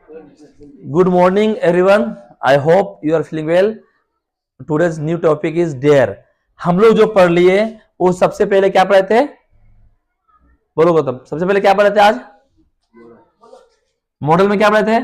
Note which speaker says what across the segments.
Speaker 1: Good morning, everyone. I hope you are feeling well. Today's new topic is dare. हम लोग जो पढ़ लिए वो सबसे पहले क्या पढ़े थे? बोलो गौतम, सबसे पहले क्या पढ़े थे आज? मॉडल में क्या पढ़े थे?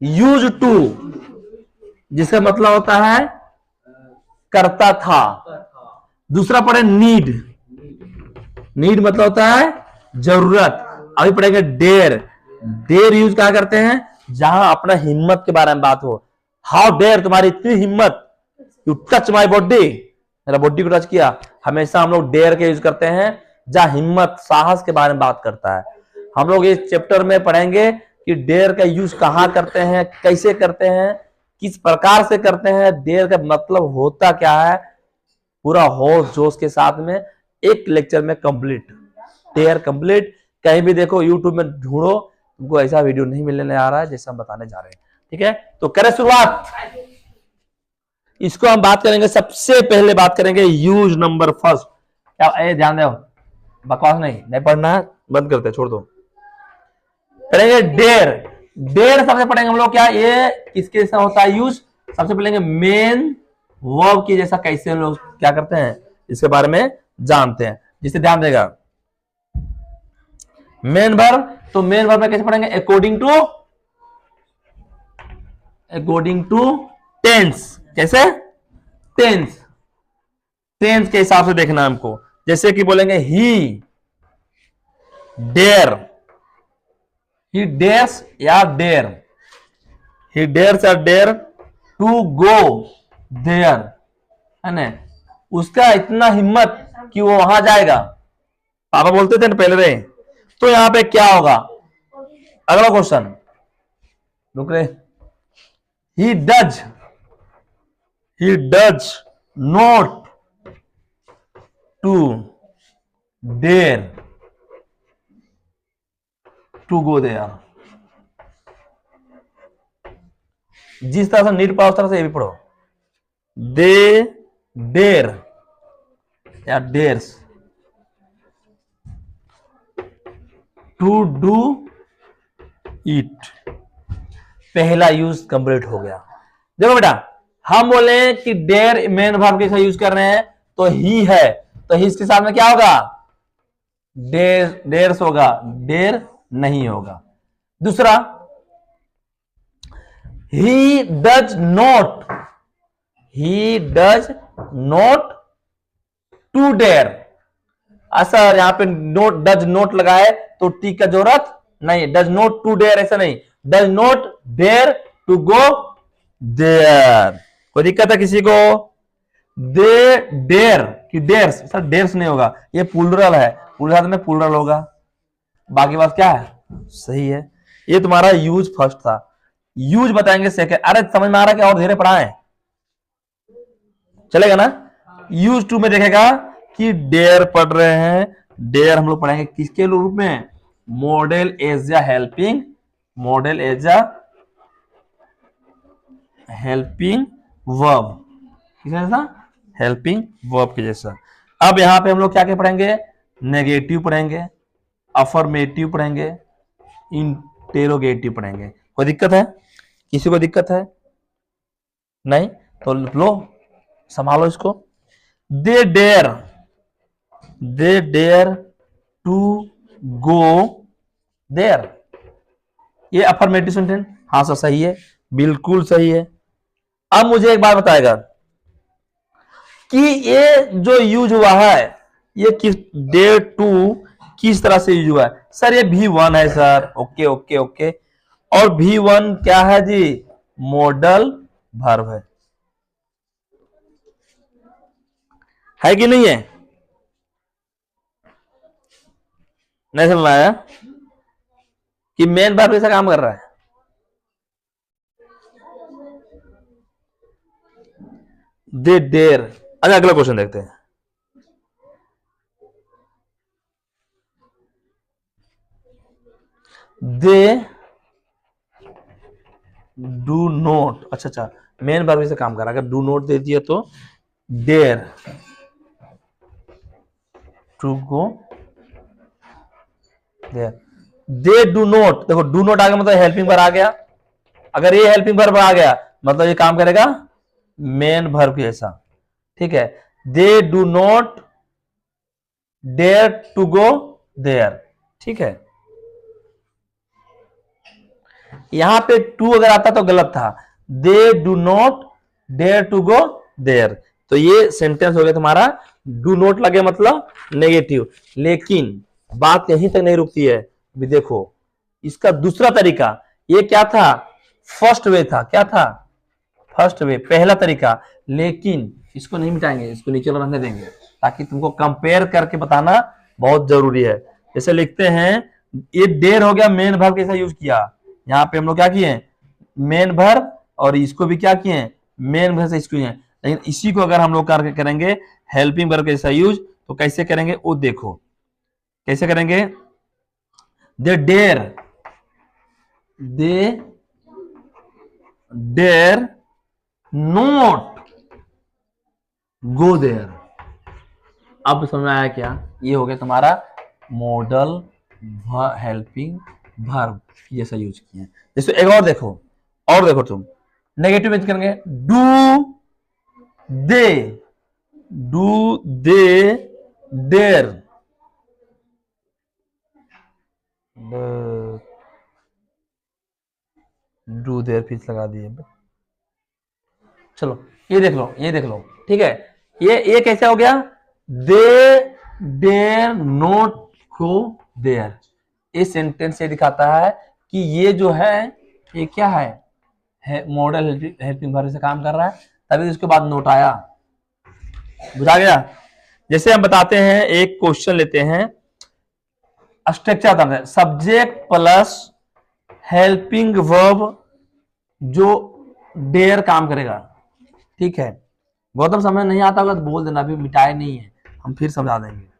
Speaker 1: यूज टू, जिसका मतलब होता है करता था। दूसरा पढ़े नीड। नीड मतलब होता है जरूरत। अभी पढ़ेंगे डेयर। डेयर यूज क्या करते हैं? जहां अपना हिम्मत के बारे में बात हो। हाउ डेयर, तुम्हारी इतनी हिम्मत, यू टच माई बॉडी, मेरा बॉडी को टच किया। हमेशा हम लोग डेयर के यूज करते हैं जहां हिम्मत साहस के बारे में बात करता है। हम लोग इस चैप्टर में पढ़ेंगे कि डेयर का यूज कहां करते हैं, कैसे करते हैं, किस प्रकार से करते हैं, डेयर का मतलब होता क्या है, पूरा होश जोश के साथ में एक लेक्चर में कंप्लीट। Dare complete. कहीं भी देखो यूट्यूब में ढूंढो, तुमको ऐसा वीडियो नहीं मिलने आ रहा है जैसा हम बताने जा रहे हैं। ठीक है, तो करें शुरुआत। इसको हम बात करेंगे, सबसे पहले बात करेंगे यूज नंबर फर्स्ट। क्या ध्यान दो, बकवास नहीं पढ़ना है, बंद करते छोड़ दो। पढ़ेंगे डेयर। डेयर सबसे पढ़ेंगे हम लोग क्या, ये किसके जैसा होता है यूज। सबसे पढ़ेंगे मेन वर्ब की जैसा कैसे हम लोग क्या करते हैं इसके बारे में जानते हैं, जिससे ध्यान देगा। मेन वर्ब, तो मेन वर्ब में कैसे पढ़ेंगे? According to tense. कैसे? टेंस। टेंस के हिसाब से देखना हमको। जैसे कि बोलेंगे ही डेयर, ही डेयर्स या डेयर, ही डेयर्स या डेयर टू गो देयर, है ना, उसका इतना हिम्मत कि वो वहां जाएगा। पापा बोलते थे ना पहले रहे। तो यहां पे क्या होगा? अगला क्वेश्चन, रुक रहे। He does not to dare to go there. जिस तरह से नीड पढ़ा उस तरह से ये भी पढ़ो। दे डेयर या डेयर्स टू डू इट। पहला यूज कंप्लीट हो गया। देखो बेटा, हम बोले कि डेयर मेन वर्ब के साथ यूज कर रहे हैं, तो ही है, तो ही इसके साथ में क्या होगा? डेयर्स होगा, डेयर नहीं होगा। दूसरा, he does not to dare. Sir यहां पे नोट डज नोट लगाए तो टी का जरूरत नहीं। डज नॉट टू डेयर ऐसा नहीं, does not dare to go there. कोई दिक्कत है किसी को? दे डेयर कि डेयर्स, सर डेयर्स नहीं होगा, ये प्लूरल है, प्लूरल में प्लूरल होगा। बाकी बात क्या है? सही है। ये तुम्हारा यूज फर्स्ट था। यूज बताएंगे सेकंड। अरे समझ में आ रहा है कि और धीरे पढ़ाएं, चलेगा ना? यूज टू में देखेगा कि डेयर पढ़ रहे हैं। डेयर हम लोग पढ़ेंगे किसके रूप में? Modal as a helping, modal as a helping verb. किस जैसा? हेल्पिंग वर्ब के जैसा। अब यहां पे हम लोग क्या क्या पढ़ेंगे? नेगेटिव पढ़ेंगे, अफर्मेटिव पढ़ेंगे, इंटेरोगेटिव पढ़ेंगे। कोई दिक्कत है? किसी को दिक्कत है? नहीं तो लो संभालो इसको। दे डेयर टू गो देयर, ये अफर्मेटिव सेंटेंस। हाँ सर सही है, बिल्कुल सही है। अब मुझे एक बात बताएगा कि ये जो यूज हुआ है ये किस डेयर टू किस तरह से यूज हुआ है? सर ये V1 है सर। Okay okay okay. और V1 क्या है जी? मॉडल वर्ब है कि नहीं है? नहीं समझ में आया कि मेन वर्ब कैसा काम कर रहा है? दे डेयर। अच्छा अगला क्वेश्चन देखते हैं। दे डू नोट, अच्छा मेन वर्ब से काम कर रहा है। अगर डू नोट दे दिया तो dare to go there. They do not, देखो डू नोट आ गया मतलब हेल्पिंग वर्ब आ गया। अगर ये हेल्पिंग वर्ब आ गया मतलब ये काम करेगा मेन वर्ब जैसा, ठीक है। They do not dare to go there, ठीक है। यहां पे टू अगर आता तो गलत था, they do not dare to go there, तो ये सेंटेंस हो गया तुम्हारा डू नॉट लगे मतलब नेगेटिव। लेकिन बात यहीं तक नहीं रुकती है, अभी देखो इसका दूसरा तरीका, ये क्या था, फर्स्ट वे था, क्या था, फर्स्ट वे, पहला तरीका। लेकिन इसको नहीं मिटाएंगे, इसको नीचे रहने देंगे ताकि तुमको कंपेयर करके बताना बहुत जरूरी है। जैसे लिखते हैं, ये डेर हो गया मेन वर्ब कैसा यूज किया, यहाँ पे हम लोग क्या किए मेन वर्ब, और इसको भी क्या किए मेन वर्ब से इसको किए। लेकिन इसी को अगर हम लोग करके करेंगे हेल्पिंग वर्ब कैसा यूज, तो कैसे करेंगे वो देखो, कैसे करेंगे। They dare, they dare not go there. अब समझ में आया क्या, ये हो गया तुम्हारा मॉडल हेल्पिंग वर्ब जैसा यूज किए। जैसे एक और देखो, और देखो तुम नेगेटिव यूज करेंगे, do they dare, do there फिर लगा दिए। चलो ये देख लो, ये देख लो, ठीक है। ये कैसे हो गया, दे डेयर नोट गो देयर। इस सेंटेंस से दिखाता है कि ये जो है ये क्या है मॉडल हेल्पिंग वर्ब से काम कर रहा है, तभी उसके बाद नोट आया। बुझा गया। जैसे हम बताते हैं, एक क्वेश्चन लेते हैं, structure subject plus helping verb जो डेयर काम करेगा, ठीक है। गौतम समझ नहीं आता होगा तो बोल देना, अभी मिटाए नहीं है, हम फिर समझा देंगे।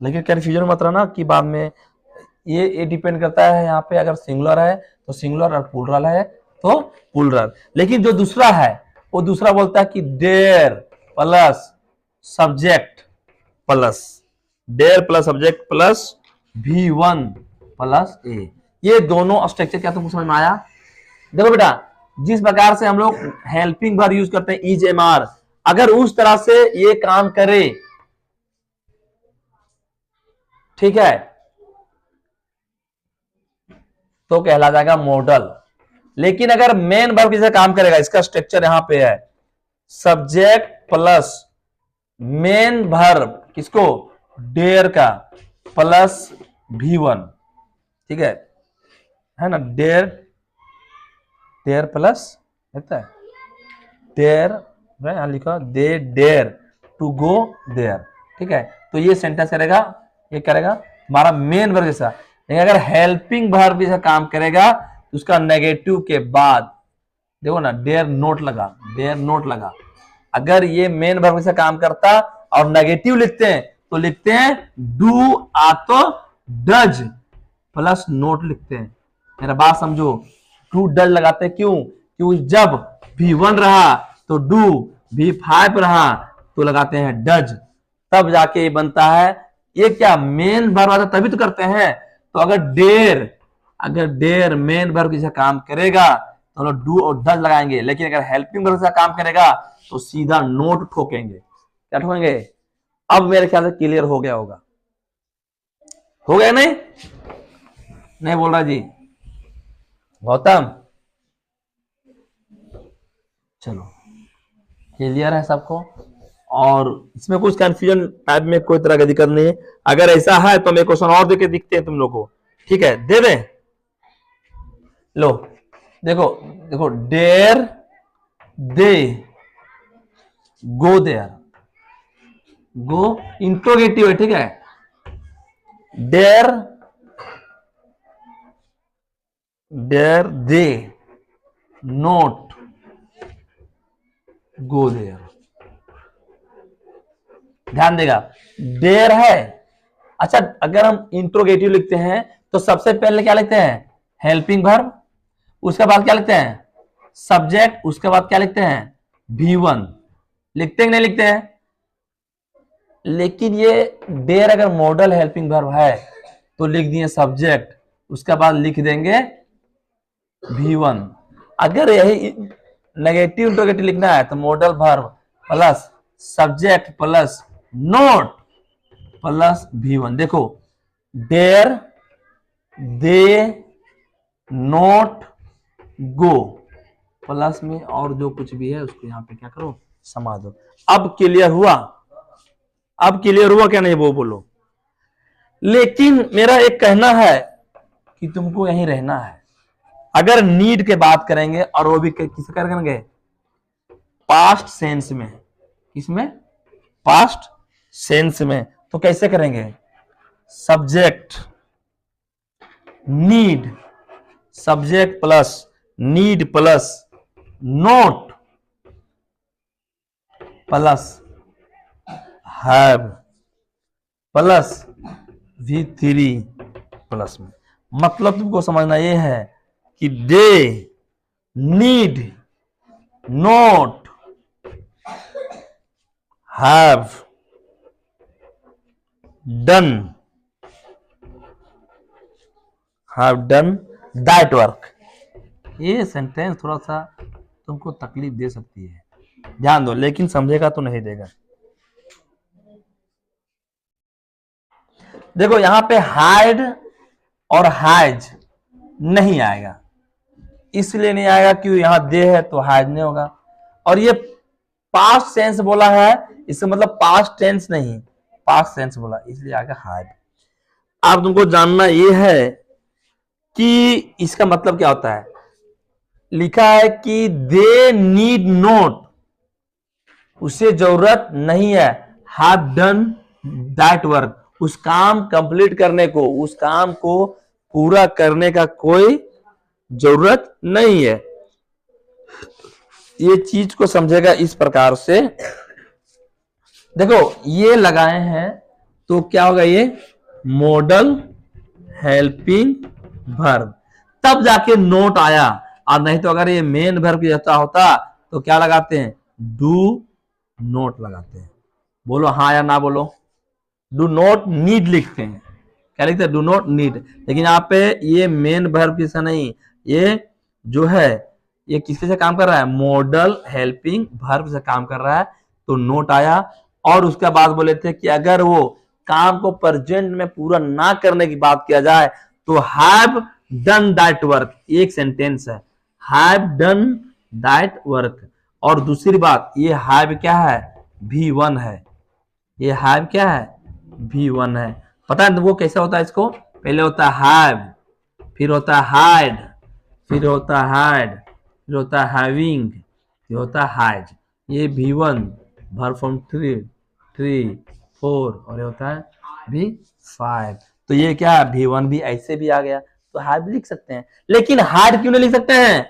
Speaker 1: लेकिन कंफ्यूजन मत रहना कि बाद में ये डिपेंड करता है, यहाँ पे अगर सिंगुलर है तो सिंगुलर और प्लूरल है तो प्लूरल। लेकिन जो दूसरा है वो दूसरा बोलता है कि dare plus subject plus, dare plus subject plus V1 plus A. ये दोनों स्ट्रक्चर क्या तुमको समझ में आया। देखो बेटा, जिस प्रकार से हम लोग हेल्पिंग वर्ब यूज करते हैं इज एम आर, अगर उस तरह से ये काम करे, ठीक है, तो कहला जाएगा मॉडल। लेकिन अगर मेन वर्ब किसे काम करेगा, इसका स्ट्रक्चर यहां पे है, सब्जेक्ट प्लस मेन वर्ब किसको डेयर का प्लस V1, ठीक है ना, डेयर डेयर प्लस लगता है डेयर, यहां लिखा दे डेयर टू गो देयर, ठीक है। तो ये सेंटेंस करेगा, ये करेगा हमारा मेन वर्ब जैसा। लेकिन अगर हेल्पिंग वर्ब जैसा काम करेगा तो उसका नेगेटिव के बाद देखो ना डेयर नोट लगा, डेयर नोट लगा। अगर ये मेन वर्ब जैसा काम करता और नेगेटिव लिखते हैं तो लिखते हैं डू आतो डज प्लस नोट लिखते हैं। मेरा बात समझो, डू डज लगाते हैं क्यों, क्योंकि जब V1 रहा तो डू, V5 रहा तो लगाते हैं डज, तब जाके ये बनता है। ये क्या मेन वर्ब आता तभी तो करते हैं। तो अगर डेयर मेन वर्ब जैसा काम करेगा तो हम डू और डज लगाएंगे। लेकिन अगर हेल्पिंग वर्ब जैसा काम करेगा तो सीधा नोट ठोकेंगे। क्या ठोकेंगे। अब मेरे ख्याल से क्लियर हो गया होगा, हो गया नहीं, नहीं बोल रहा जी गौतम। चलो क्लियर है सबको, और इसमें कुछ कंफ्यूजन टाइप में कोई तरह की दिक्कत नहीं है। अगर ऐसा है तो मैं क्वेश्चन और देके दिखते हैं तुम लोग को, ठीक है, दे दें। लो देखो देखो, dare they go there, go interrogative है, ठीक है। Dare dare they not go there. ध्यान देगा, डेयर है। अच्छा, अगर हम इंट्रोगेटिव लिखते हैं तो सबसे पहले क्या लिखते हैं हेल्पिंग वर्ब, उसके बाद क्या लिखते हैं सब्जेक्ट, उसके बाद क्या लिखते हैं V1, लिखते हैं नहीं लिखते हैं। लेकिन ये डेयर अगर मॉडल हेल्पिंग वर्ब है तो लिख दिए सब्जेक्ट, उसके बाद लिख देंगे V1। अगर यही नेगेटिव इंट्रोगेटिव लिखना है तो modal verb plus subject plus not plus V1। देखो there, they, not, go, plus में और जो कुछ भी है उसको यहाँ पे क्या करो, समा दो। अब क्लियर हुआ? अब क्लियर हुआ क्या नहीं वो बोलो। लेकिन मेरा एक कहना है कि तुमको यहीं रहना है। अगर नीड के बात करेंगे और वो भी किस करेंगे, पास्ट सेंस में। किसमें? पास्ट सेंस में। तो कैसे करेंगे, subject need, subject plus need plus not plus have plus V3 plus में। मतलब तुमको समझना यह है कि they, need, not, have done that work. ये सेंटेंस थोड़ा सा तुमको तकलीफ दे सकती है, ध्यान दो, लेकिन समझेगा तो नहीं देगा। देखो यहां पे हाइड और हाइज नहीं आएगा, इसलिए नहीं आएगा कि यहां दे है तो हाइज नहीं होगा। और ये पास्ट सेंस बोला है, इससे मतलब पास्ट टेंस नहीं, पास्ट सेंस बोला, इसलिए आएगा हाइड। अब तुमको जानना ये है कि इसका मतलब क्या होता है। लिखा है कि दे नीड नोट, उसे जरूरत नहीं है, हैव डन दैट वर्क, उस काम कंप्लीट करने को, उस काम को पूरा करने का कोई जरूरत नहीं है। ये चीज को समझेगा इस प्रकार से। देखो ये लगाए हैं तो क्या होगा, ये मॉडल हेल्पिंग वर्ब, तब जाके नोट आया। और नहीं तो अगर ये मेन वर्ब जैसा होता तो क्या लगाते हैं, डू नोट लगाते हैं। बोलो हाँ या ना बोलो। डू नॉट नीड लिखते हैं, क्या लिखते हैं, डू नॉट नीड। लेकिन यहाँ पे ये मेन वर्ब किसका नहीं, ये जो है ये किसके से काम कर रहा है, मॉडल हेल्पिंग वर्ब से काम कर रहा है, तो नोट आया। और उसके बाद बोले थे कि अगर वो काम को प्रेजेंट में पूरा ना करने की बात किया जाए तो हैव डन दैट वर्क, एक सेंटेंस है, हैव डन दैट वर्क। और दूसरी बात, ये हैव क्या है, V1 है, ये हैव क्या है, V1 है। पता है वो कैसे होता है, इसको पहले होता है हैव, फिर होता है हाइड, फिर होता है हाइड, फिर होता है हैविंग, फिर होता है हाइड। ये V1 वर्ब फॉर्म 3, 4 और ये होता है V5। तो ये क्या है, V1 भी ऐसे भी आ गया तो हाइड लिख सकते हैं। लेकिन हाइड क्यों नहीं लिख सकते हैं,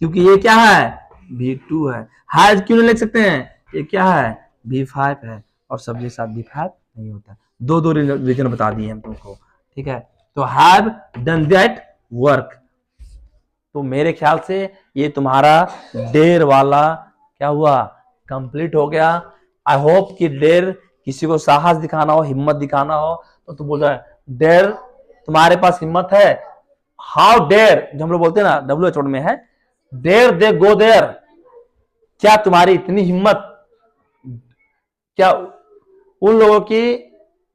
Speaker 1: क्योंकि ये क्या है, V2 है। हाइड क्यों नहीं लिख सकते हैं, ये क्या है, V5 है, और सब के साथ V5 नहीं होता। दो रीजन बता दिए हम तुमको, ठीक है। तो हैव डन दैट वर्क, तो मेरे ख्याल से ये तुम्हारा डेर वाला क्या हुआ, कंप्लीट हो गया। आई होप कि डेर किसी को साहस दिखाना हो, हिम्मत दिखाना हो तो तुम बोल रहे डेर, तुम्हारे पास हिम्मत है। हाउ डेर जो हम लोग बोलते हैं ना, WHO में है, डेर दे गो देयर, क्या तुम्हारी इतनी हिम्मत, क्या उन लोगों की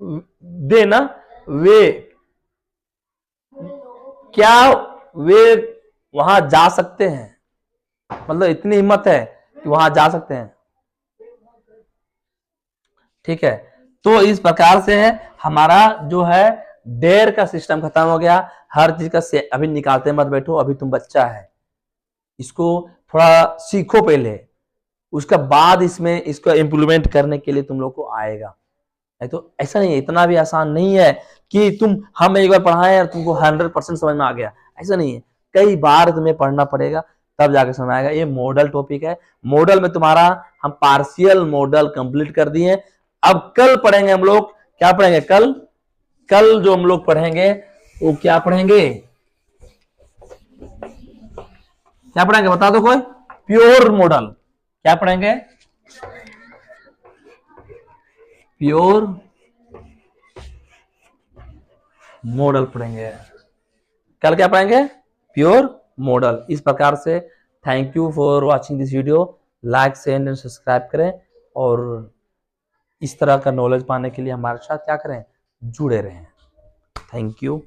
Speaker 1: दे ना वे, क्या वे वहां जा सकते हैं, मतलब इतनी हिम्मत है कि वहां जा सकते हैं, ठीक है। तो इस प्रकार से हमारा जो है डेर का सिस्टम खत्म हो गया। हर चीज का से अभी निकालते मत बैठो, अभी तुम बच्चा है, इसको थोड़ा सीखो पहले, उसका बाद इसमें इसको इम्प्लीमेंट करने के लिए तुम लोग को आएगा। नहीं तो ऐसा नहीं है, इतना भी आसान नहीं है कि तुम हम एक बार पढ़ाएं और तुमको 100% समझ में आ गया, ऐसा नहीं है। कई बार तुम्हें पढ़ना पड़ेगा तब जाके समझ आएगा। ये मॉडल टॉपिक है, मॉडल में तुम्हारा हम पार्शियल मॉडल कंप्लीट कर दिए। अब कल पढ़ेंगे हम लोग, क्या पढ़ेंगे कल जो हम लोग पढ़ेंगे वो क्या पढ़ेंगे, क्या पढ़ेंगे बता दो कोई, प्योर मॉडल। क्या पढ़ेंगे, प्योर मॉडल पढ़ेंगे। कल क्या पढ़ेंगे? Pure model. इस प्रकार से thank you for watching this video. Like share and subscribe करें और इस तरह का नॉलेज पाने के लिए हमारे साथ क्या करें? जुड़े रहें। Thank you.